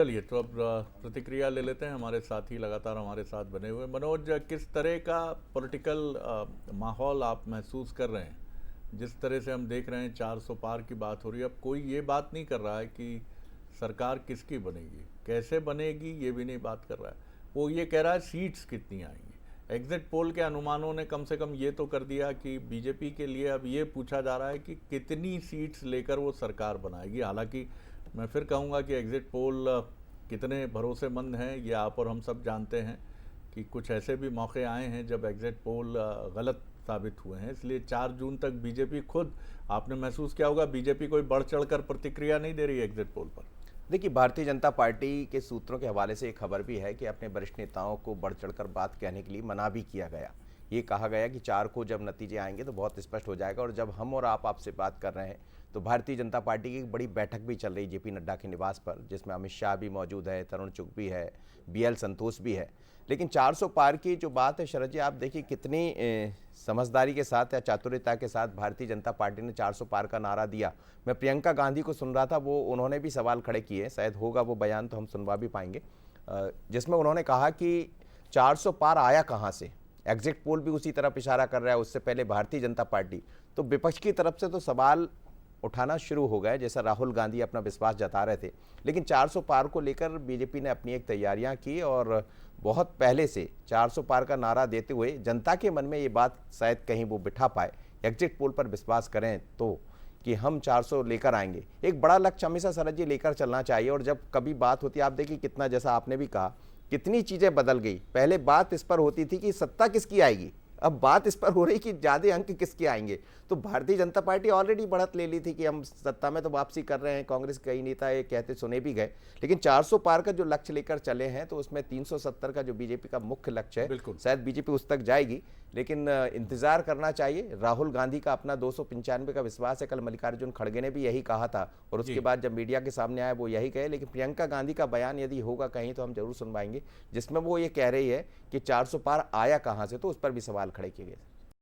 चलिए तो अब प्रतिक्रिया ले लेते हैं। हमारे साथी लगातार हमारे साथ बने हुए। मनोज, किस तरह का पॉलिटिकल माहौल आप महसूस कर रहे हैं? जिस तरह से हम देख रहे हैं 400 पार की बात हो रही है, अब कोई ये बात नहीं कर रहा है कि सरकार किसकी बनेगी, कैसे बनेगी, ये भी नहीं बात कर रहा है। वो ये कह रहा है सीट्स कितनी आएंगी। एग्जिट पोल के अनुमानों ने कम से कम ये तो कर दिया कि बीजेपी के लिए अब ये पूछा जा रहा है कि कितनी सीट्स लेकर वो सरकार बनाएगी। हालांकि मैं फिर कहूँगा कि एग्ज़िट पोल कितने भरोसेमंद हैं ये आप और हम सब जानते हैं कि कुछ ऐसे भी मौके आए हैं जब एग्ज़िट पोल गलत साबित हुए हैं। इसलिए 4 जून तक बीजेपी खुद, आपने महसूस किया होगा, बीजेपी कोई बढ़ चढ़कर प्रतिक्रिया नहीं दे रही है एग्ज़िट पोल पर। देखिए, भारतीय जनता पार्टी के सूत्रों के हवाले से एक खबर भी है कि अपने वरिष्ठ नेताओं को बढ़ चढ़कर बात कहने के लिए मना भी किया गया। ये कहा गया कि 4 को जब नतीजे आएंगे तो बहुत स्पष्ट हो जाएगा। और जब हम और आप आपसे बात कर रहे हैं तो भारतीय जनता पार्टी की एक बड़ी बैठक भी चल रही है जेपी नड्डा के निवास पर, जिसमें अमित शाह भी मौजूद है, तरुण चुग भी है, बीएल संतोष भी है। लेकिन 400 पार की जो बात है शरद जी, आप देखिए कितनी समझदारी के साथ या चातुर्यता के साथ भारतीय जनता पार्टी ने 400 पार का नारा दिया। मैं प्रियंका गांधी को सुन रहा था, वो उन्होंने भी सवाल खड़े किए, शायद होगा वो बयान तो हम सुनवा भी पाएंगे, जिसमें उन्होंने कहा कि 400 पार आया कहाँ से। एग्जिट पोल भी उसी तरफ इशारा कर रहा है, उससे पहले भारतीय जनता पार्टी। तो विपक्ष की तरफ से तो सवाल उठाना शुरू हो गए, जैसा राहुल गांधी अपना विश्वास जता रहे थे। लेकिन 400 पार को लेकर बीजेपी ने अपनी एक तैयारियां की और बहुत पहले से 400 पार का नारा देते हुए जनता के मन में ये बात शायद कहीं वो बिठा पाए, एग्जिट पोल पर विश्वास करें तो, कि हम 400 लेकर आएंगे। एक बड़ा लक्ष्य हमेशा शरद जी लेकर चलना चाहिए। और जब कभी बात होती है, आप देखिए कितना, जैसा आपने भी कहा, कितनी चीजें बदल गई। पहले बात इस पर होती थी कि सत्ता किसकी आएगी, अब बात इस पर हो रही कि ज्यादा अंक किसके आएंगे। तो भारतीय जनता पार्टी ऑलरेडी बढ़त ले ली थी कि हम सत्ता में तो वापसी कर रहे हैं। कांग्रेस के कई नेता ये कहते सुने भी गए। लेकिन 400 पार का जो लक्ष्य लेकर चले हैं, तो उसमें 370 का जो बीजेपी का मुख्य लक्ष्य है, शायद बीजेपी उस तक जाएगी। लेकिन इंतजार करना चाहिए। राहुल गांधी का अपना 295 का विश्वास है। कल मल्लिकार्जुन खड़गे ने भी यही कहा था और उसके बाद जब मीडिया के सामने आया वो यही कहे। लेकिन प्रियंका गांधी का बयान यदि होगा कहीं तो हम जरूर सुनवाएंगे, जिसमें वो ये कह रही है कि 400 पार आया कहां से, तो उस पर भी सवाल खड़े किए गए।